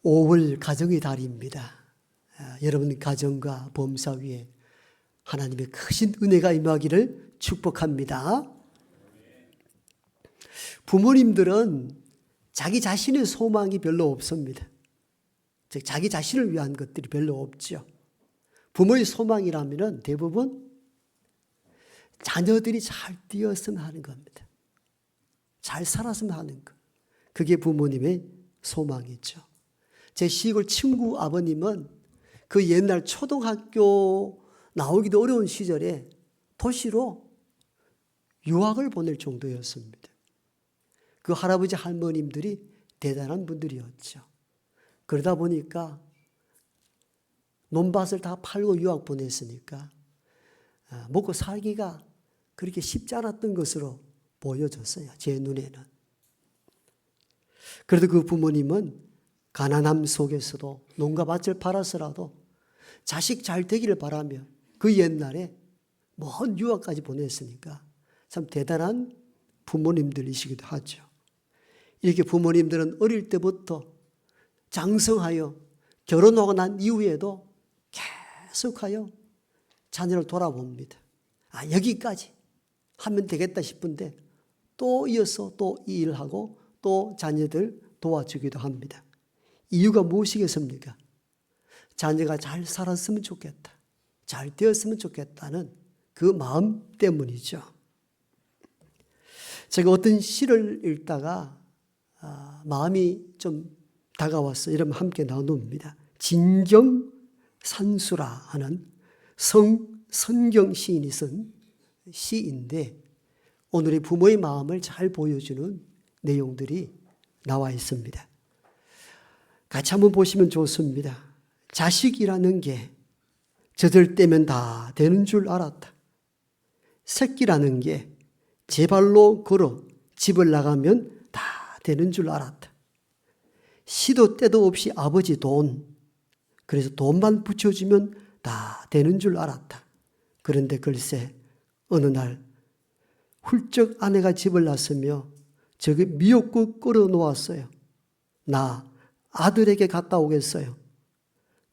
5월 가정의 달입니다. 여러분 가정과 범사 위에 하나님의 크신 은혜가 임하기를 축복합니다. 부모님들은 자기 자신의 소망이 별로 없습니다. 즉 자기 자신을 위한 것들이 별로 없죠. 부모의 소망이라면 대부분 자녀들이 잘 뛰었으면 하는 겁니다. 잘 살았으면 하는 것. 그게 부모님의 소망이죠. 제 시골 친구 아버님은 그 옛날 초등학교 나오기도 어려운 시절에 도시로 유학을 보낼 정도였습니다. 그 할아버지 할머님들이 대단한 분들이었죠. 그러다 보니까 논밭을 다 팔고 유학 보냈으니까 먹고 살기가 그렇게 쉽지 않았던 것으로 보여졌어요. 제 눈에는. 그래도 그 부모님은 가난함 속에서도 농가밭을 팔아서라도 자식 잘 되기를 바라며 그 옛날에 먼 유학까지 보냈으니까 참 대단한 부모님들이시기도 하죠. 이렇게 부모님들은 어릴 때부터 장성하여 결혼하고 난 이후에도 계속하여 자녀를 돌아봅니다. 여기까지 하면 되겠다 싶은데 또 이어서 또 이 일을 하고 또 자녀들 도와주기도 합니다. 이유가 무엇이겠습니까? 자녀가 잘 살았으면 좋겠다. 잘 되었으면 좋겠다는 그 마음 때문이죠. 제가 어떤 시를 읽다가 마음이 좀 다가와서 이러면 함께 나눕니다. 진경산수라 하는 선경 시인이 쓴 시인데 오늘의 부모의 마음을 잘 보여주는 내용들이 나와 있습니다. 같이 한번 보시면 좋습니다. 자식이라는 게 젖을 떼면 다 되는 줄 알았다. 새끼라는 게 제 발로 걸어 집을 나가면 다 되는 줄 알았다. 시도 때도 없이 아버지 돈, 그래서 돈만 붙여주면 다 되는 줄 알았다. 그런데 글쎄 어느 날 훌쩍 아내가 집을 났으며 저기 미역국 끓여 놓았어요. 나 아들에게 갔다 오겠어요.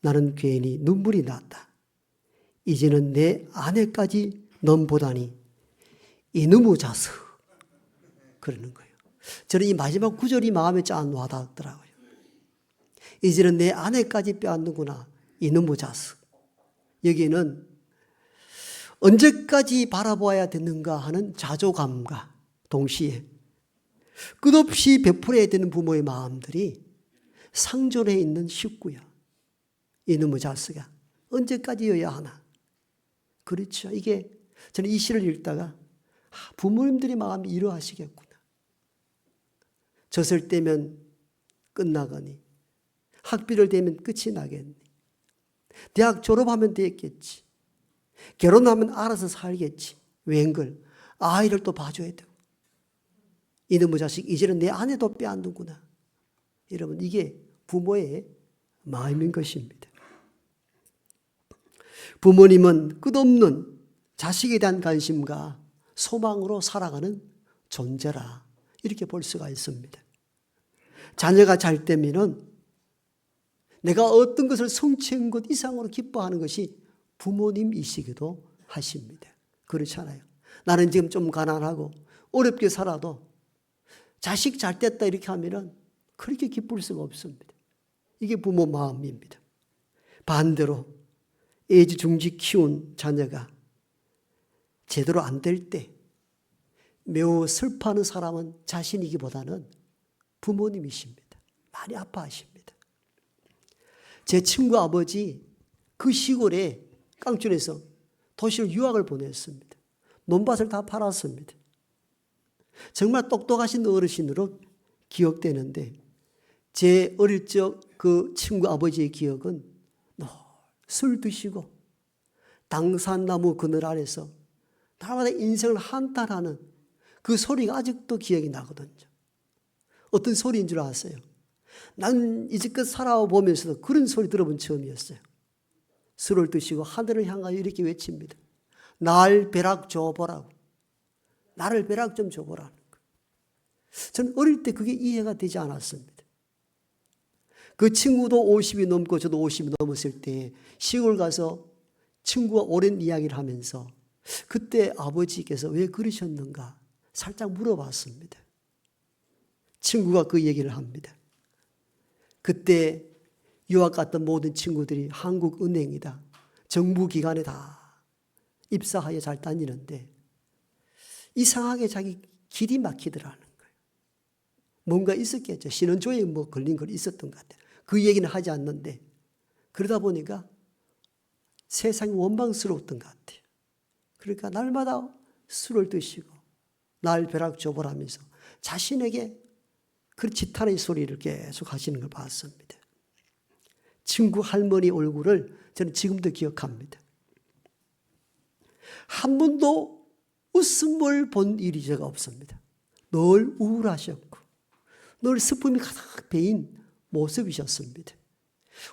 나는 괜히 눈물이 났다. 이제는 내 아내까지 넘보다니 이놈의 자식. 그러는 거예요. 저는 이 마지막 구절이 마음에 짠 와닿더라고요. 이제는 내 아내까지 빼앗는구나. 이놈의 자식. 여기는 언제까지 바라보아야 되는가 하는 자조감과 동시에 끝없이 베풀어야 되는 부모의 마음들이 상존해 있는 식구야. 이놈의 자식아. 언제까지여야 하나. 그렇죠. 이게 저는 이 시를 읽다가 부모님들의 마음이 이러하시겠구나. 젖을 떼면 끝나거니 학비를 대면 끝이 나겠니. 대학 졸업하면 되겠지. 결혼하면 알아서 살겠지. 웬걸 아이를 또 봐줘야 되고. 이놈의 자식 이제는 내 아내도 빼앗는구나. 여러분 이게 부모의 마음인 것입니다. 부모님은 끝없는 자식에 대한 관심과 소망으로 살아가는 존재라 이렇게 볼 수가 있습니다. 자녀가 잘 되면은 내가 어떤 것을 성취한 것 이상으로 기뻐하는 것이 부모님이시기도 하십니다. 그렇잖아요. 나는 지금 좀 가난하고 어렵게 살아도 자식 잘 됐다 이렇게 하면은 그렇게 기쁠 수가 없습니다. 이게 부모 마음입니다. 반대로 애지중지 키운 자녀가 제대로 안 될 때 매우 슬퍼하는 사람은 자신이기보다는 부모님이십니다. 많이 아파하십니다. 제 친구 아버지 그 시골에 깡촌에서 도시로 유학을 보냈습니다. 논밭을 다 팔았습니다. 정말 똑똑하신 어르신으로 기억되는데 제 어릴 적 그 친구 아버지의 기억은 술 드시고 당산나무 그늘 아래서 날마다 인생을 한탄하는 그 소리가 아직도 기억이 나거든요. 어떤 소리인 줄 아세요? 난 이제껏 살아보면서도 그런 소리 들어본 처음이었어요. 술을 드시고 하늘을 향하여 이렇게 외칩니다. 날 벼락 줘보라고. 나를 벼락 좀 줘보라는 거예요. 저는 어릴 때 그게 이해가 되지 않았습니다. 그 친구도 50이 넘고 저도 50이 넘었을 때 시골 가서 친구와 오랜 이야기를 하면서 그때 아버지께서 왜 그러셨는가 살짝 물어봤습니다. 친구가 그 얘기를 합니다. 그때 유학 갔던 모든 친구들이 한국은행이다, 정부기관에 다 입사하여 잘 다니는데 이상하게 자기 길이 막히더라는 거예요. 뭔가 있었겠죠. 신원조에 뭐 걸린 걸 있었던 것 같아요. 그 얘기는 하지 않는데 그러다 보니까 세상이 원망스러웠던 것 같아요. 그러니까 날마다 술을 드시고 날 벼락조벌하면서 자신에게 그 지탄의 소리를 계속 하시는 걸 봤습니다. 친구 할머니 얼굴을 저는 지금도 기억합니다. 한 번도 웃음을 본 일이 제가 없습니다. 늘 우울하셨고 늘 슬픔이 가득 배인 모습이셨습니다.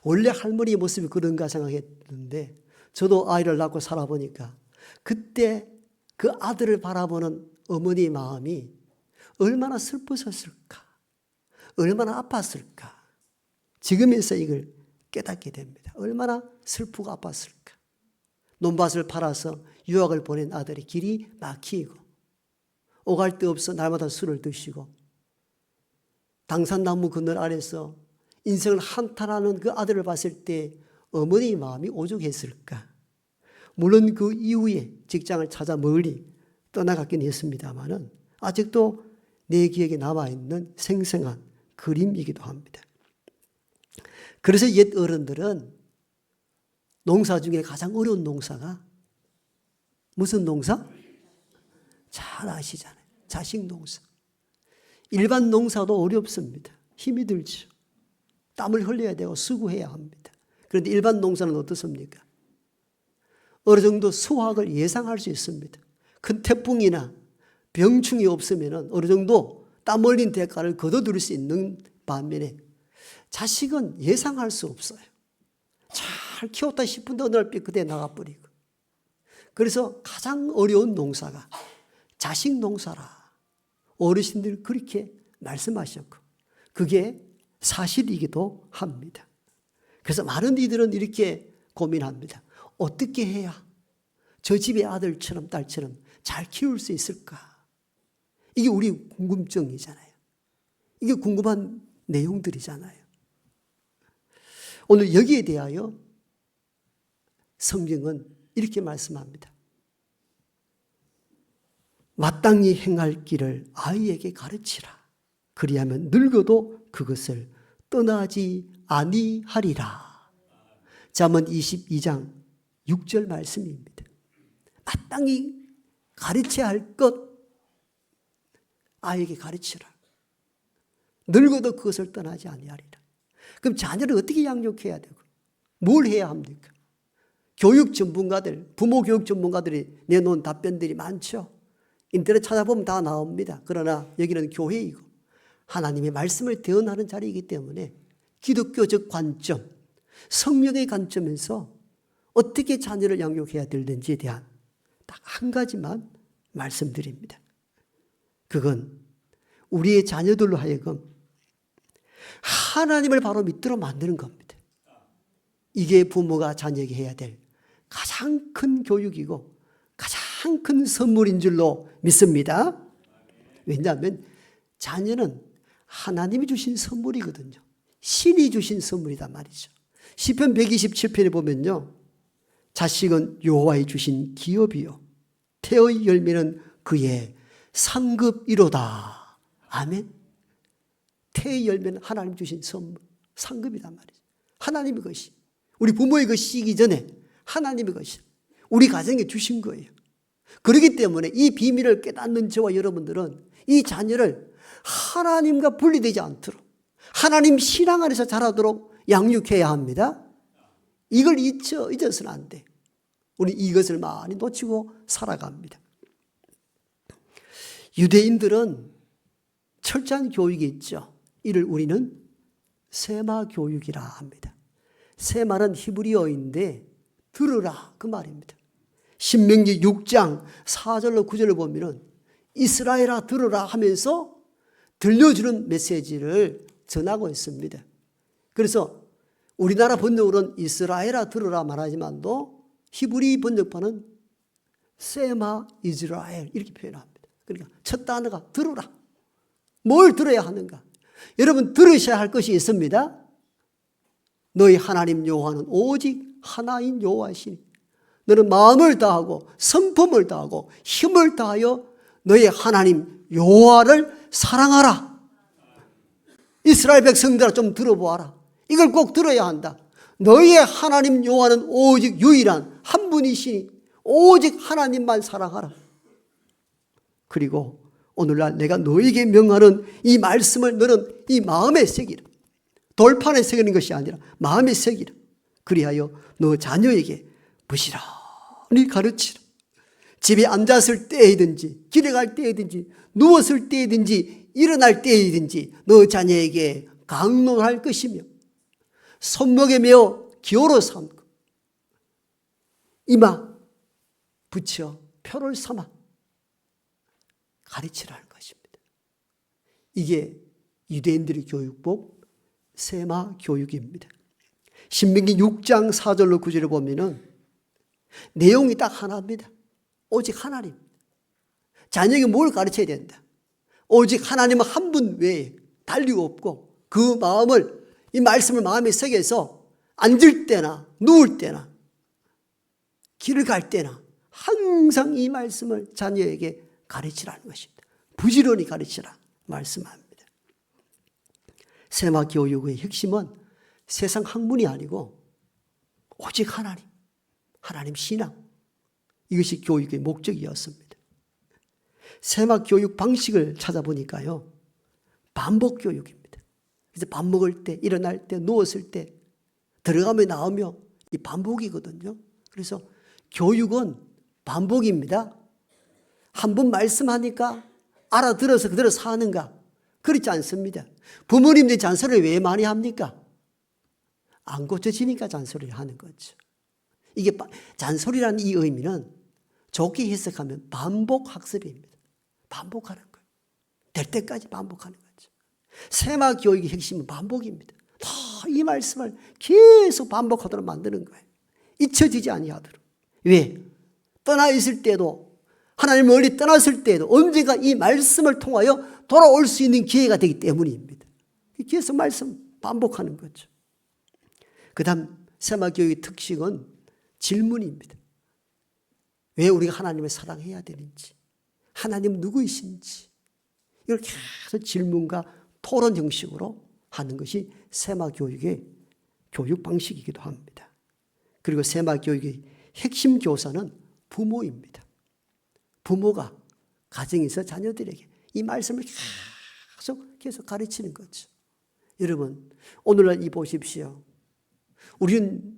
원래 할머니의 모습이 그런가 생각했는데 저도 아이를 낳고 살아보니까 그때 그 아들을 바라보는 어머니의 마음이 얼마나 슬프셨을까, 얼마나 아팠을까. 지금에서 이걸 깨닫게 됩니다. 얼마나 슬프고 아팠을까. 논밭을 팔아서 유학을 보낸 아들이 길이 막히고 오갈 데 없어 날마다 술을 드시고 당산나무 그늘 아래서 인생을 한탄하는 그 아들을 봤을 때 어머니의 마음이 오죽했을까. 물론 그 이후에 직장을 찾아 멀리 떠나갔긴 했습니다마는 아직도 내 기억에 남아있는 생생한 그림이기도 합니다. 그래서 옛 어른들은 농사 중에 가장 어려운 농사가 무슨 농사? 잘 아시잖아요. 자식 농사. 일반 농사도 어렵습니다. 힘이 들죠. 땀을 흘려야 되고 수고해야 합니다. 그런데 일반 농사는 어떻습니까? 어느 정도 수확을 예상할 수 있습니다. 큰 태풍이나 병충이 없으면 어느 정도 땀 흘린 대가를 거둬들일 수 있는 반면에 자식은 예상할 수 없어요. 잘 키웠다 싶은데 어느 날 삐끗해 나가버리고. 그래서 가장 어려운 농사가 자식 농사라. 어르신들이 그렇게 말씀하셨고 그게 사실이기도 합니다. 그래서 많은 이들은 이렇게 고민합니다. 어떻게 해야 저 집의 아들처럼 딸처럼 잘 키울 수 있을까? 이게 우리 궁금증이잖아요. 이게 궁금한 내용들이잖아요. 오늘 여기에 대하여 성경은 이렇게 말씀합니다. 마땅히 행할 길을 아이에게 가르치라. 그리하면 늙어도 그것을 떠나지 아니하리라. 잠언 22장 6절 말씀입니다. 마땅히 가르쳐야 할 것 아이에게 가르치라. 늙어도 그것을 떠나지 아니하리라. 그럼 자녀를 어떻게 양육해야 되고 뭘 해야 합니까? 교육 전문가들, 부모 교육 전문가들이 내놓은 답변들이 많죠. 인터넷 찾아보면 다 나옵니다. 그러나 여기는 교회이고 하나님의 말씀을 대언하는 자리이기 때문에 기독교적 관점, 성령의 관점에서 어떻게 자녀를 양육해야 되는지에 대한 딱 한 가지만 말씀드립니다. 그건 우리의 자녀들로 하여금 하나님을 바로 믿도록 만드는 겁니다. 이게 부모가 자녀에게 해야 될 가장 큰 교육이고 가장 큰 선물인 줄로 믿습니다. 왜냐하면 자녀는 하나님이 주신 선물이거든요. 신이 주신 선물이단 말이죠. 시편 127편에 보면요. 자식은 여호와의 주신 기업이요 태의 열매는 그의 상급이로다. 아멘. 태의 열매는 하나님 주신 선물, 상급이단 말이죠. 하나님의 것이 우리 부모의 것이기 전에 하나님의 것이 우리 가정에 주신 거예요. 그렇기 때문에 이 비밀을 깨닫는 저와 여러분들은 이 자녀를 하나님과 분리되지 않도록 하나님 신앙 안에서 자라도록 양육해야 합니다. 이걸 잊어서는 안 돼. 우리 이것을 많이 놓치고 살아갑니다. 유대인들은 철저한 교육이 있죠. 이를 우리는 세마 교육이라 합니다. 세마는 히브리어인데 들으라 그 말입니다. 신명기 6장 4절로 9절을 보면은 이스라엘아 들으라 하면서 들려주는 메시지를 전하고 있습니다. 그래서 우리나라 번역으로는 이스라엘아 들으라 말하지만도 히브리 번역판은 세마 이스라엘 이렇게 표현합니다. 그러니까 첫 단어가 들으라. 뭘 들어야 하는가? 여러분 들으셔야 할 것이 있습니다. 너희 하나님 여호와는 오직 하나인 여호와시니 너는 마음을 다하고 성품을 다하고 힘을 다하여 너희 하나님 여호와를 사랑하라. 이스라엘 백성들아 좀 들어보아라. 이걸 꼭 들어야 한다. 너희의 하나님 여호와는 오직 유일한 한 분이시니 오직 하나님만 사랑하라. 그리고 오늘날 내가 너에게 명하는 이 말씀을 너는 이 마음에 새기라. 돌판에 새기는 것이 아니라 마음에 새기라. 그리하여 너 자녀에게 부지런히 가르치라. 집에 앉았을 때이든지 길에 갈 때이든지 누웠을 때이든지 일어날 때이든지 너 자녀에게 강론할 것이며 손목에 메어 기호로 삼고 이마 붙여 표를 삼아 가르치라는 것입니다. 이게 유대인들의 교육법 세마 교육입니다. 신명기 6장 4절로 9절을 보면은 내용이 딱 하나입니다. 오직 하나님. 자녀에게 뭘 가르쳐야 된다. 오직 하나님은 한 분 외에 달리 없고 그 마음을 이 말씀을 마음에 새겨서 앉을 때나 누울 때나 길을 갈 때나 항상 이 말씀을 자녀에게 가르치라는 것입니다. 부지런히 가르치라 말씀합니다. 세마 교육의 핵심은 세상 학문이 아니고 오직 하나님 신앙, 이것이 교육의 목적이었습니다. 세마 교육 방식을 찾아보니까요, 반복 교육입니다. 그래서 밥 먹을 때, 일어날 때, 누웠을 때, 들어가며 나오며 이 반복이거든요. 그래서 교육은 반복입니다. 한 번 말씀하니까 알아들어서 그대로 사는가? 그렇지 않습니다. 부모님들이 잔소리를 왜 많이 합니까? 안 고쳐지니까 잔소리를 하는 거죠. 이게 잔소리라는 이 의미는 좋게 해석하면 반복 학습입니다. 반복하는 거예요. 될 때까지 반복하는 거죠. 세마 교육의 핵심은 반복입니다. 다 이 말씀을 계속 반복하도록 만드는 거예요. 잊혀지지 아니하도록. 왜? 떠나 있을 때도 하나님 멀리 떠났을 때도 언젠가 이 말씀을 통하여 돌아올 수 있는 기회가 되기 때문입니다. 계속 말씀 반복하는 거죠. 그 다음 세마 교육의 특징은 질문입니다. 왜 우리가 하나님을 사랑해야 되는지, 하나님은 누구이신지, 이걸 계속 질문과 토론 형식으로 하는 것이 세마 교육의 교육 방식이기도 합니다. 그리고 세마 교육의 핵심 교사는 부모입니다. 부모가 가정에서 자녀들에게 이 말씀을 계속 가르치는 거죠. 여러분, 오늘날 이 보십시오. 우리는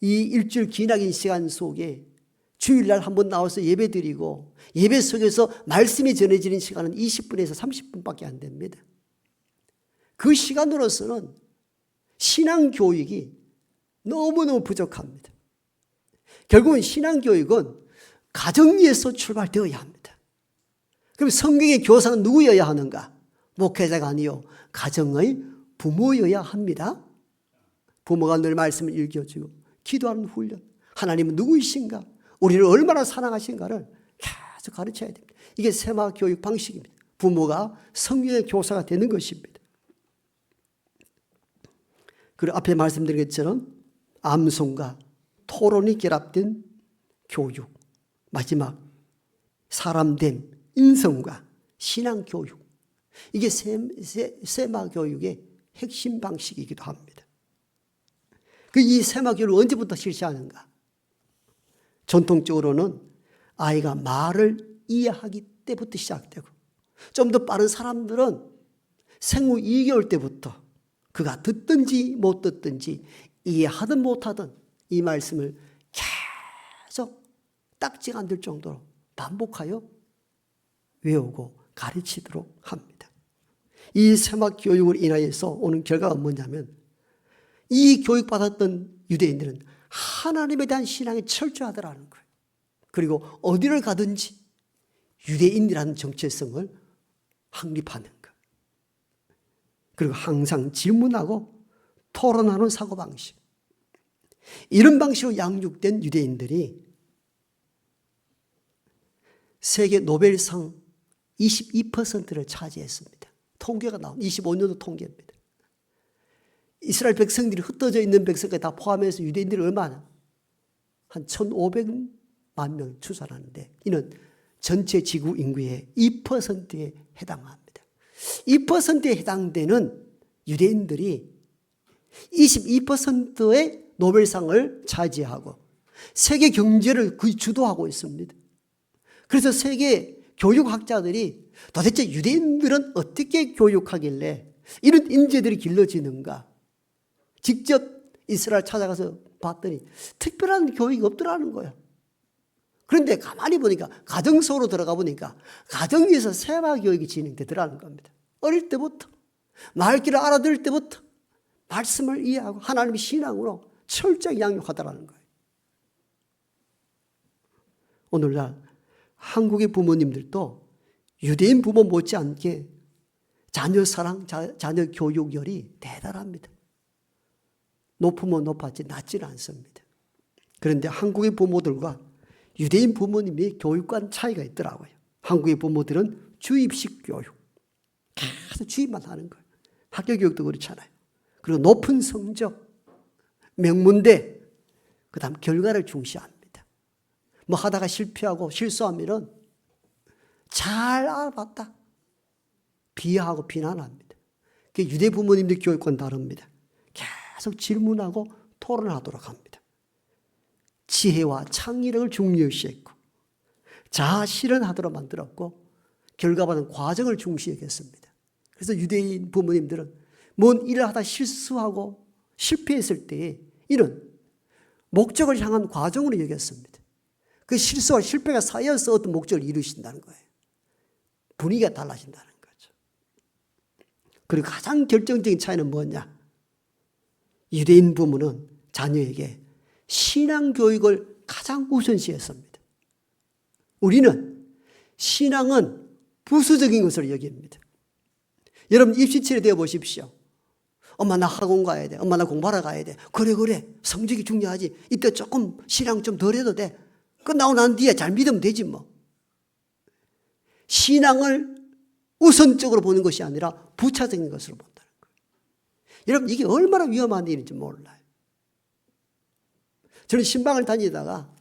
이 일주일 기나긴 시간 속에 주일날 한번 나와서 예배 드리고 예배 속에서 말씀이 전해지는 시간은 20분에서 30분밖에 안 됩니다. 그 시간으로서는 신앙교육이 너무너무 부족합니다. 결국은 신앙교육은 가정에서 출발되어야 합니다. 그럼 성경의 교사는 누구여야 하는가? 목회자가 아니요, 가정의 부모여야 합니다. 부모가 늘 말씀을 읽어주고 기도하는 훈련, 하나님은 누구이신가, 우리를 얼마나 사랑하신가를 계속 가르쳐야 됩니다. 이게 세마 교육 방식입니다. 부모가 성경의 교사가 되는 것입니다. 그리고 앞에 말씀드린 것처럼 암송과 토론이 결합된 교육, 마지막 사람됨, 인성과 신앙교육, 이게 세마 교육의 핵심 방식이기도 합니다. 이 세마 교육을 언제부터 실시하는가? 전통적으로는 아이가 말을 이해하기 때부터 시작되고, 좀 더 빠른 사람들은 생후 2개월 때부터 그가 듣든지 못 듣든지 이해하든 못하든 이 말씀을 계속 딱지가 안 들 정도로 반복하여 외우고 가르치도록 합니다. 이 세마 교육을 인하여서 오는 결과가 뭐냐면, 이 교육받았던 유대인들은 하나님에 대한 신앙이 철저하더라는 거예요. 그리고 어디를 가든지 유대인이라는 정체성을 확립하는 것. 그리고 항상 질문하고 토론하는 사고방식. 이런 방식으로 양육된 유대인들이 세계 노벨상 22%를 차지했습니다. 통계가 나온 25년도 통계입니다. 이스라엘 백성들이 흩어져 있는 백성까지 다 포함해서 유대인들이 얼마나? 한 1,500만 명 추산하는데 이는 전체 지구 인구의 2%에 해당합니다. 2%에 해당되는 유대인들이 22%의 노벨상을 차지하고 세계 경제를 거의 주도하고 있습니다. 그래서 세계 교육학자들이 도대체 유대인들은 어떻게 교육하길래 이런 인재들이 길러지는가? 직접 이스라엘 찾아가서 봤더니 특별한 교육이 없더라는 거예요. 그런데 가만히 보니까 가정 속으로 들어가 보니까 가정에서 세마교육이 진행되더라는 겁니다. 어릴 때부터 말귀를 알아들을 때부터 말씀을 이해하고 하나님의 신앙으로 철저히 양육하더라는 거예요. 오늘날 한국의 부모님들도 유대인 부모 못지않게 자녀 사랑, 자녀 교육열이 대단합니다. 높으면 높았지 낮지는 않습니다. 그런데 한국의 부모들과 유대인 부모님의 교육관 차이가 있더라고요. 한국의 부모들은 주입식 교육. 계속 주입만 하는 거예요. 학교 교육도 그렇잖아요. 그리고 높은 성적, 명문대, 그 다음 결과를 중시합니다. 뭐 하다가 실패하고 실수하면은 잘 알아봤다. 비하하고 비난합니다. 유대 부모님들 교육과는 다릅니다. 계속 질문하고 토론하도록 합니다. 지혜와 창의력을 중요시했고 자아 실현하도록 만들었고 결과받은 과정을 중시했습니다. 그래서 유대인 부모님들은 뭔 일을 하다 실수하고 실패했을 때 이런 목적을 향한 과정으로 여겼습니다. 그 실수와 실패가 쌓여서 어떤 목적을 이루신다는 거예요. 분위기가 달라진다는 거죠. 그리고 가장 결정적인 차이는 뭐냐? 유대인 부모는 자녀에게 신앙교육을 가장 우선시했습니다. 우리는 신앙은 부수적인 것으로 여깁니다. 여러분 입시철이 되어 보십시오. 엄마 나 학원 가야 돼. 엄마 나 공부하러 가야 돼. 그래 성적이 중요하지. 이때 조금 신앙 좀 덜 해도 돼. 끝나고 난 뒤에 잘 믿으면 되지 뭐. 신앙을 우선적으로 보는 것이 아니라 부차적인 것으로 본다는 거예요. 여러분 이게 얼마나 위험한 일인지 몰라요. 저는 신방을 다니다가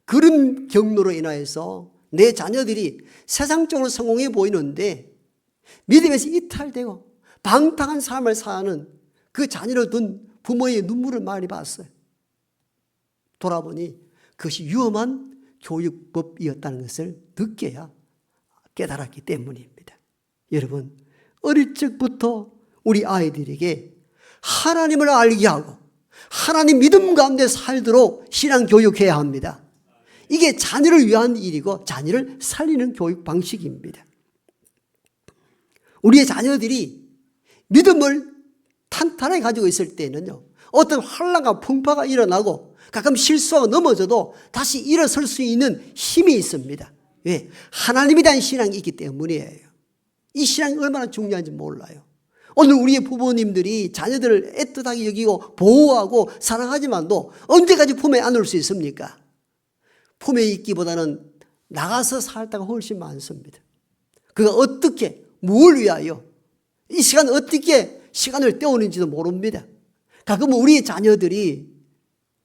그런 경로로 인하여서 내 자녀들이 세상적으로 성공해 보이는데 믿음에서 이탈되고 방탕한 삶을 사는 그 자녀를 둔 부모의 눈물을 많이 봤어요. 돌아보니 그것이 위험한 교육법이었다는 것을 늦게야 깨달았기 때문입니다. 여러분 어릴 적부터 우리 아이들에게 하나님을 알게 하고 하나님 믿음 가운데 살도록 신앙 교육해야 합니다. 이게 자녀를 위한 일이고 자녀를 살리는 교육 방식입니다. 우리의 자녀들이 믿음을 탄탄하게 가지고 있을 때는요, 어떤 환란과 풍파가 일어나고 가끔 실수하고 넘어져도 다시 일어설 수 있는 힘이 있습니다. 왜? 하나님에 대한 신앙이 있기 때문이에요. 이 신앙이 얼마나 중요한지 몰라요. 오늘 우리의 부모님들이 자녀들을 애틋하게 여기고 보호하고 사랑하지만도 언제까지 품에 안을 수 있습니까? 품에 있기보다는 나가서 살다가 훨씬 많습니다. 그가 어떻게, 뭘 위하여, 이 시간 어떻게 시간을 때우는지도 모릅니다. 가끔은 우리의 자녀들이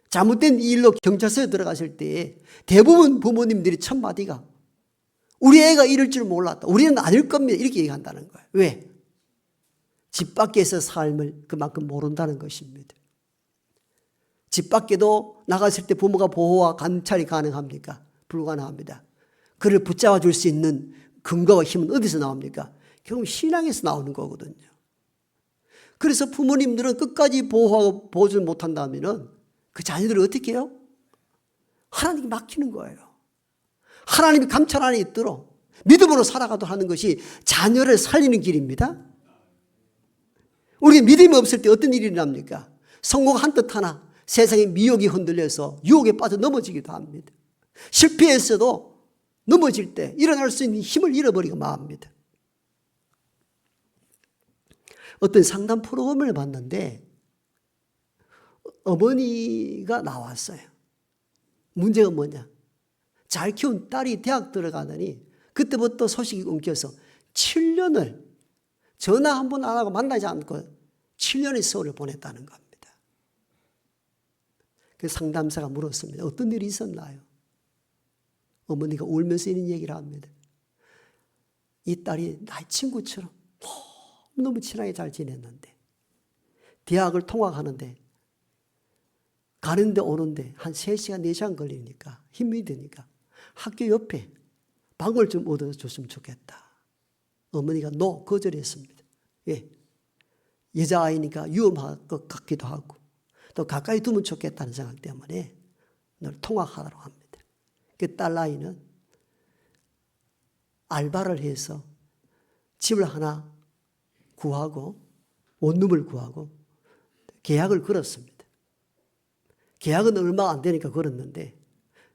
잘못된 일로 경찰서에 들어갔을 때 대부분 부모님들이 첫 마디가 우리 애가 이럴 줄 몰랐다. 우리는 아닐 겁니다. 이렇게 얘기한다는 거예요. 왜? 집 밖에서 삶을 그만큼 모른다는 것입니다. 집 밖에도 나갔을 때 부모가 보호와 감찰이 가능합니까? 불가능합니다. 그를 붙잡아 줄 수 있는 근거와 힘은 어디서 나옵니까? 결국 신앙에서 나오는 거거든요. 그래서 부모님들은 끝까지 보호하고 보호를 못한다면 그 자녀들을 어떻게 해요? 하나님께 맡기는 거예요. 하나님이 감찰 안에 있도록 믿음으로 살아가도록 하는 것이 자녀를 살리는 길입니다. 우리 믿음이 없을 때 어떤 일이 일어납니까? 성공한 듯 하나 세상의 미혹이 흔들려서 유혹에 빠져 넘어지기도 합니다. 실패했어도 넘어질 때 일어날 수 있는 힘을 잃어버리고 맙니다. 어떤 상담 프로그램을 봤는데 어머니가 나왔어요. 문제가 뭐냐? 잘 키운 딸이 대학 들어가더니 그때부터 소식이 엉켜서 7년을 전화 한 번 안 하고 만나지 않고 7년의 세월을 보냈다는 겁니다. 그 상담사가 물었습니다. 어떤 일이 있었나요? 어머니가 울면서 이런 얘기를 합니다. 이 딸이 나의 친구처럼 너무 친하게 잘 지냈는데 대학을 통학하는데 가는데 오는데 한 3시간, 4시간 걸리니까 힘이 드니까 학교 옆에 방을 좀 얻어줬으면 좋겠다. 어머니가 거절했습니다. 예. 여자아이니까 위험할 것 같기도 하고 또 가까이 두면 좋겠다는 생각 때문에 늘 통학하도록 합니다. 그 딸아이는 알바를 해서 집을 하나 구하고 원룸을 구하고 계약을 걸었습니다. 계약은 얼마 안 되니까 걸었는데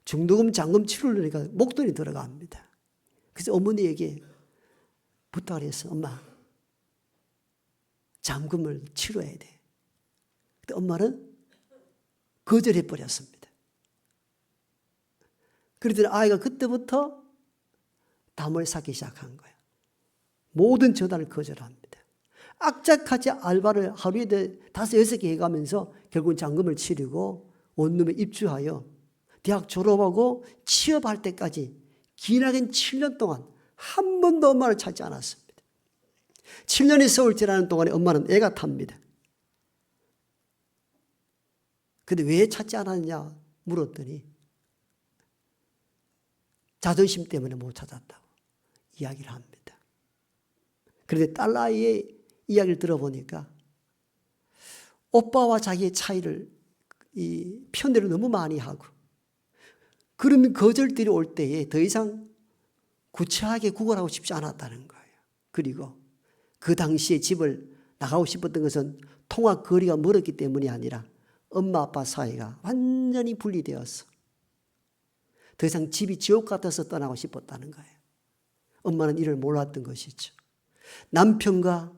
중도금 잔금 치르려니까 목돈이 들어갑니다. 그래서 어머니에게 부탁을 했어. 엄마, 잔금을 치러야 돼. 근데 엄마는 거절해버렸습니다. 그러더니 아이가 그때부터 담을 쌓기 시작한 거예요. 모든 전화를 거절합니다. 악착같이 알바를 하루에 5, 6개 해가면서 결국은 잔금을 치르고 원룸에 입주하여 대학 졸업하고 취업할 때까지 기나긴 7년 동안 한 번도 엄마를 찾지 않았습니다. 7년의 세월 지나는 동안에 엄마는 애가 탑니다. 근데 왜 찾지 않았냐 물었더니 자존심 때문에 못 찾았다고 이야기를 합니다. 그런데 딸아이의 이야기를 들어보니까 오빠와 자기의 차이를 편애를 너무 많이 하고 그런 거절들이 올 때에 더 이상 구차하게 구걸하고 싶지 않았다는 거예요. 그리고 그 당시에 집을 나가고 싶었던 것은 통학 거리가 멀었기 때문이 아니라 엄마 아빠 사이가 완전히 분리되었어. 더 이상 집이 지옥 같아서 떠나고 싶었다는 거예요. 엄마는 이를 몰랐던 것이죠. 남편과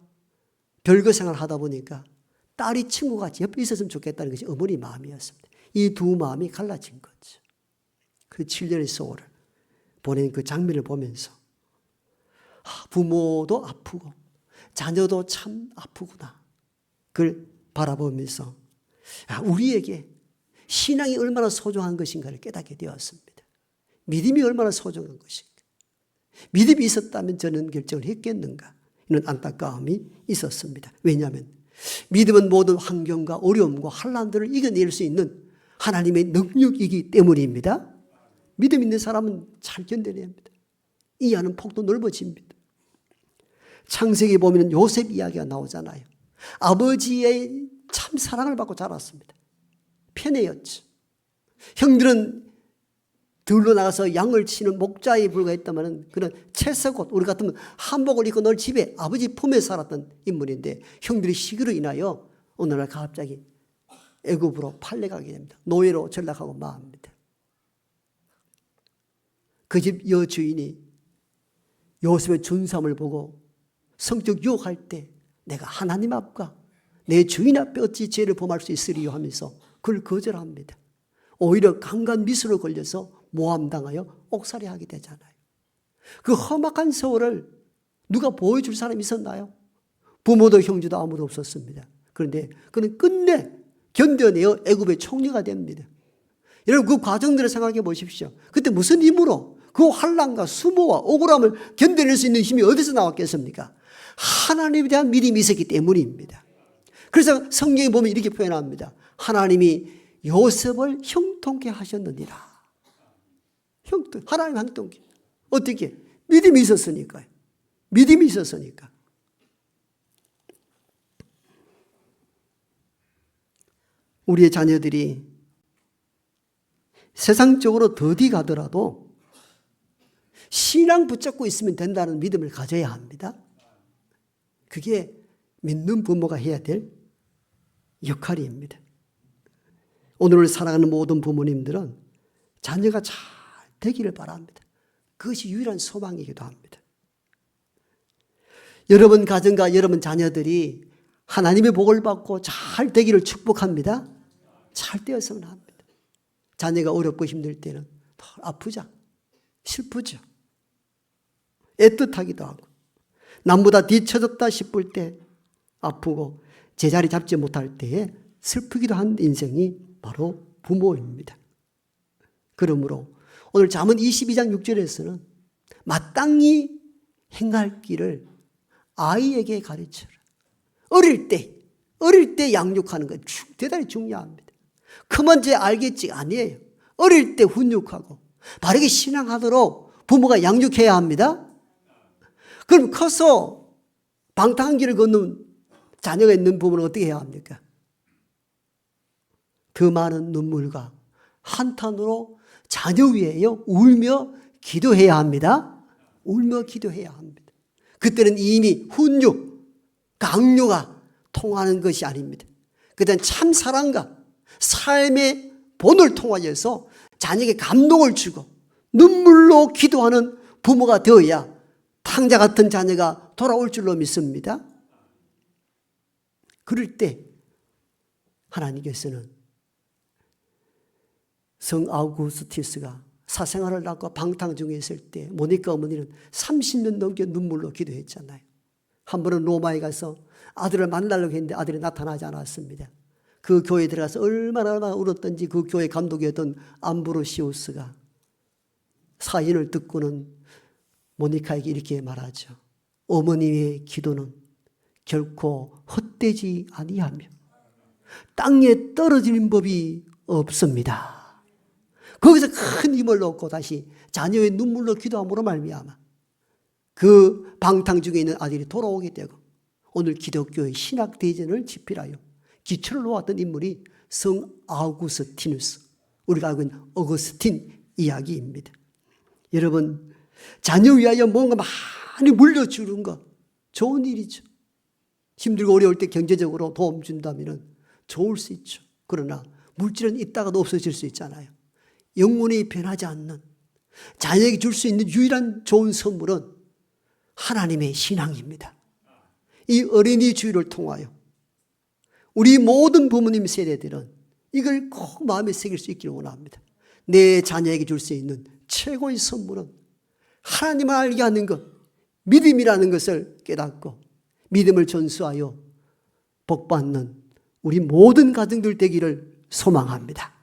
별거 생활을 하다 보니까 딸이 친구같이 옆에 있었으면 좋겠다는 것이 어머니 마음이었습니다. 이 두 마음이 갈라진 거죠. 그 7년의 세월을 보낸 그 장면을 보면서 부모도 아프고 자녀도 참 아프구나. 그걸 바라보면서 우리에게 신앙이 얼마나 소중한 것인가를 깨닫게 되었습니다. 믿음이 얼마나 소중한 것인가. 믿음이 있었다면 저는 결정을 했겠는가. 이런 안타까움이 있었습니다. 왜냐하면 믿음은 모든 환경과 어려움과 환난들을 이겨낼 수 있는 하나님의 능력이기 때문입니다. 믿음 있는 사람은 잘 견뎌냅니다. 이해하는 폭도 넓어집니다. 창세기 보면 요셉 이야기가 나오잖아요. 아버지의 참 사랑을 받고 자랐습니다. 편애였죠. 형들은 들로 나가서 양을 치는 목자에 불과했다면 그런 채석옷, 우리 같으면 한복을 입고 늘 집에 아버지 품에 살았던 인물인데 형들이 시기로 인하여 어느 날 갑자기 애굽으로 팔려가게 됩니다. 노예로 전락하고 맙니다. 그 집 여주인이 요셉의 준삼을 보고 성적 유혹할 때 내가 하나님 앞과 내 주인 앞에 어찌 죄를 범할 수 있으리요 하면서 그걸 거절합니다. 오히려 강간 미수로 걸려서 모함당하여 옥살이하게 되잖아요. 그 험악한 세월을 누가 보여줄 사람이 있었나요? 부모도 형제도 아무도 없었습니다. 그런데 그는 끝내 견뎌내어 애굽의 총리가 됩니다. 여러분 그 과정들을 생각해 보십시오. 그때 무슨 힘으로 그 환난과 수모와 억울함을 견뎌낼 수 있는 힘이 어디서 나왔겠습니까? 하나님에 대한 믿음이 있었기 때문입니다. 그래서 성경에 보면 이렇게 표현합니다. 하나님이 요셉을 형통케 하셨느니라. 하나님 형통케. 어떻게? 믿음이 있었으니까요. 믿음이 있었으니까. 우리의 자녀들이 세상적으로 더디 가더라도 신앙 붙잡고 있으면 된다는 믿음을 가져야 합니다. 그게 믿는 부모가 해야 될 역할입니다. 오늘을 살아가는 모든 부모님들은 자녀가 잘 되기를 바랍니다. 그것이 유일한 소망이기도 합니다. 여러분 가정과 여러분 자녀들이 하나님의 복을 받고 잘 되기를 축복합니다. 잘 되었으면 합니다. 자녀가 어렵고 힘들 때는 더 아프죠. 슬프죠. 애틋하기도 하고 남보다 뒤처졌다 싶을 때 아프고 제자리 잡지 못할 때에 슬프기도 한 인생이 바로 부모입니다. 그러므로 오늘 잠언 22장 6절에서는 마땅히 행할 길을 아이에게 가르쳐라. 어릴 때 양육하는 건 대단히 중요합니다. 크면 이제 알겠지 아니에요. 어릴 때 훈육하고 바르게 신앙하도록 부모가 양육해야 합니다. 그럼 커서 방탕한 길을 걷는 자녀가 있는 부모는 어떻게 해야 합니까? 더 많은 눈물과 한탄으로 자녀 위에요 울며 기도해야 합니다. 울며 기도해야 합니다. 그때는 이미 훈육, 강요가 통하는 것이 아닙니다. 그때는 참 사랑과 삶의 본을 통하여서 자녀에게 감동을 주고 눈물로 기도하는 부모가 되어야 탕자 같은 자녀가 돌아올 줄로 믿습니다. 그럴 때 하나님께서는 성 아우구스티스가 사생활을 낳고 방탕 중에 있을 때 모니카 어머니는 30년 넘게 눈물로 기도했잖아요. 한 번은 로마에 가서 아들을 만나려고 했는데 아들이 나타나지 않았습니다. 그 교회에 들어가서 얼마나 울었던지 그 교회 감독이었던 암브로시우스가 사인을 듣고는 모니카에게 이렇게 말하죠. 어머니의 기도는 결코 헛되지 아니하며 땅에 떨어지는 법이 없습니다. 거기서 큰 힘을 얻고 다시 자녀의 눈물로 기도함으로 말미암아 그 방탕 중에 있는 아들이 돌아오게 되고 오늘 기독교의 신학대전을 지필하여 기초를 놓았던 인물이 성 아우구스티누스, 우리가 알고 있는 어거스틴 이야기입니다. 여러분, 자녀 위하여 뭔가 많이 물려주는 것 좋은 일이죠. 힘들고 어려울 때 경제적으로 도움 준다면 좋을 수 있죠. 그러나 물질은 있다가도 없어질 수 있잖아요. 영혼이 변하지 않는 자녀에게 줄 수 있는 유일한 좋은 선물은 하나님의 신앙입니다. 이 어린이 주일을 통하여 우리 모든 부모님 세대들은 이걸 꼭 마음에 새길 수 있기를 원합니다. 내 자녀에게 줄 수 있는 최고의 선물은 하나님을 알게 하는 것, 믿음이라는 것을 깨닫고 믿음을 전수하여 복받는 우리 모든 가정들 되기를 소망합니다.